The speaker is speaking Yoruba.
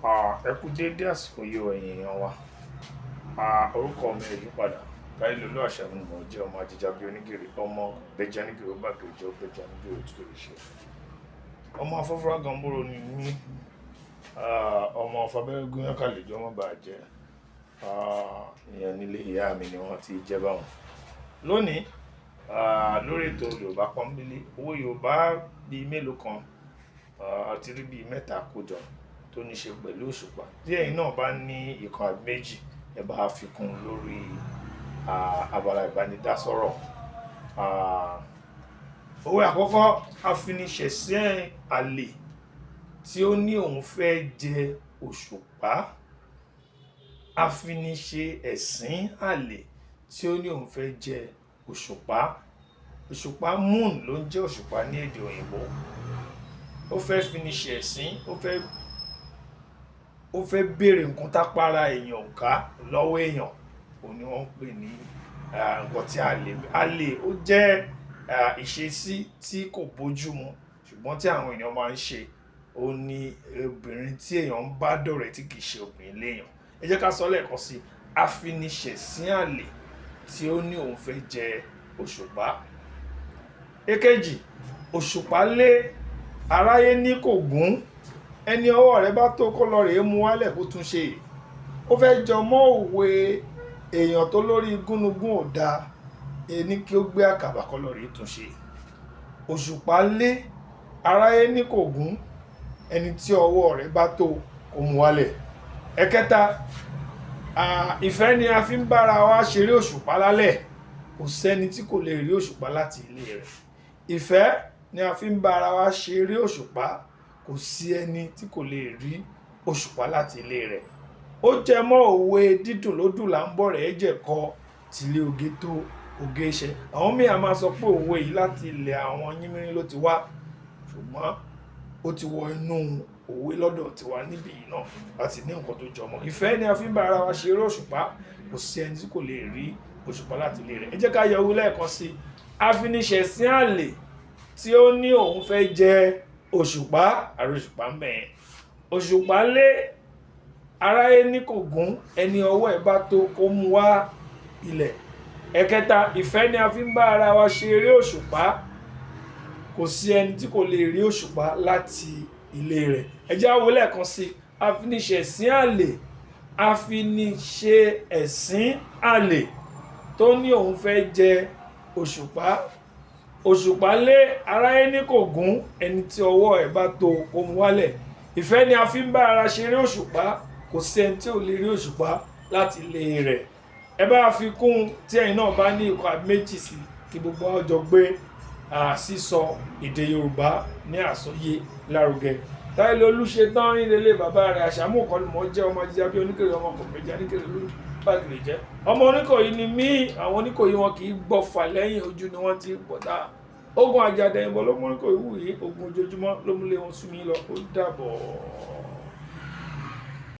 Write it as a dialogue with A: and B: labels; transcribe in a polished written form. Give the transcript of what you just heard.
A: Ẹ kú dédé àsìkò yìí o ẹ̀yin èèyàn wa. Orúkọ mi ò yí padà. Táyélolú Àṣàní mo jẹ́ ọmọ Ajíjàbí Onígìrì, ọmọ Bẹ́jà Nígìrì ó bàgbé jẹ́ Bẹ́jà Nígìrì ó tún lè ṣe. Ọmọ Afọ́fọ́rá Gamboro ni mí. Ọmọ Fabẹ́rẹ́ Gúnyán Kàlejò ọmọ bàjẹ́. Ìyẹn nílé ìyá mi ni wọ́n ti jẹ́ báwọn. Lónìí, lórí ètò Yorùbá Pọ́nbélé, owó Yorùbá bíi mélòó kan àti rí bíi mẹ́ta kójọ tó ní ṣe pẹ̀lú òṣùpá. Tí ẹ̀yin náà bá ní ìkan àbí méjì, ẹ bá fi kún lórí abala ìbánidásọ̀rọ̀. Òwe àkọ́kọ́, afiniṣẹ̀sín àlè tí ó ní òun fẹ́ jẹ òṣùpá. Afiniṣe ẹ̀sín àlè tí ó ní òun fẹ́ jẹ òṣùpá. Òṣùpá moon ló ń jẹ́ òṣùpá ní èdè òyìnbó. Ó fẹ́ finiṣe ẹ̀sín, ó fẹ́ béèrè nǹkan tápára èèyàn ò ká lọ́wọ́ èèyàn. Òun ni wọ́n ń pè ní nǹkan tí àlè ó jẹ́ ìṣesí tí kò bójú mu, ṣùgbọ́n tí àwọn èèyàn máa ń ṣe. Ó ní obìnrin tí èèyàn ń bá dọ̀rẹ́ tí kì í ṣe obìnrin léèyàn. Ẹ jẹ́ ká sọ lẹ́ẹ̀kan sí afiniṣẹ̀sín àlè tí ó ní òun fẹ́ jẹ òṣùpá. Èkejì, òṣùpá lé aráyé ní kò gún. Ẹni ọwọ́ rẹ̀ bá tó kó lọ rèé mú wálẹ̀ kó tún ṣe. Ó fẹ́ jọ mọ́ òwe èèyàn tó lórí gúnugún ò dáa, ẹni kí ó gbé àkàbà kó lọ rèé tún ṣe. Òṣùpá lé aráyé ní kò gún. Ẹni tí ọwọ́ rẹ̀ bá tó kó mú wálẹ̀. Ẹ̀kẹta, ìfẹ́ ni a fi ń bára wa ṣeré òṣùpá lálẹ́. Kò sẹ́ni tí kò lè rí òṣùpá láti ilé rẹ̀. Ìfẹ́ ni a fi ń bára wa ṣeré òṣùpá. Kò sí ẹni tí kò lè rí òṣùpá láti ilé rẹ̀. Ó jẹ mọ́ òwe dídùn lódùn là ń bọ̀ rẹ̀ jẹ̀ kọ tìlé oge tó oge ṣẹ. Àwọn míì a máa sọ pé òwe yìí láti ilẹ̀ àwọn Yínmírín ló ti wá, ṣùgbọ́n ó ti wọ inú òwe lọ́dọ̀ tiwa níbí yìí náà láti ní nǹkan tó jọmọ́. Ìfẹ́ ni a fi ń bára wa ṣeré òṣùpá. Kò sí ẹni tí kò lè rí òṣùpá láti ilé rẹ̀. Ẹ jẹ́ ká yọ owó lẹ́ẹ̀kan sí afiniṣẹ̀sín àlè tí ó ní òun fẹ́ jẹ òṣùpá. Àrí òṣùpá ń bẹ yẹn. Òṣùpá lé aráyé ní kò gún. Ẹni ọwọ́ ẹ̀ bá tó kó mú wá ilẹ̀. Ẹ̀kẹta, ìfẹ́ ni a fi ń bá ara wa ṣeré òṣùpá. Kò sí ẹni tí kò lè rí òṣùpá láti ilé rẹ̀. Ẹ jẹ́ á wo lẹ́ẹ̀kan sí afiniṣẹ̀sín àlè. Afiniṣe ẹ̀sín àlè tó ní òun fẹ́ jẹ òṣùpá. Òṣùpá lé aráyé ní kò gún. Ẹni tí ọwọ́ ẹ̀ bá tó kó mú wálẹ̀. Ìfẹ́ ni a fi ń bá ara ṣeré òṣùpá. Kò sí ẹni tí ò lè rí òṣùpá láti ilé rẹ̀. Ẹ bá fi kún tí ẹ̀yin náà bá ní ìkan àbí méjì sí kí gbogbo wa jọ gbé sísọ èdè Yorùbá ní àsọyé lárugẹ. Táyélolú ṣe tán nílé bàbá rẹ̀. Àṣàmú kan ni mo jẹ́ ọmọ Ajíjàbí Onígìrì, ọmọ Bẹ́jà Nígìrì ló bàgbé jẹ́. Ọmọ Oníkòyí ni mí. Àwọn Oníkòyí wọn kì í gbọ́fà lẹ́yìn ojú ni wọ́n ti pọ̀tà. Ogun àjàdẹ̀yìnbọn ló mú Oníkòyí wù yìí. Ogun ojoojúmọ́ ló múlé wọn sú mi lọ. Ó dàbọ̀.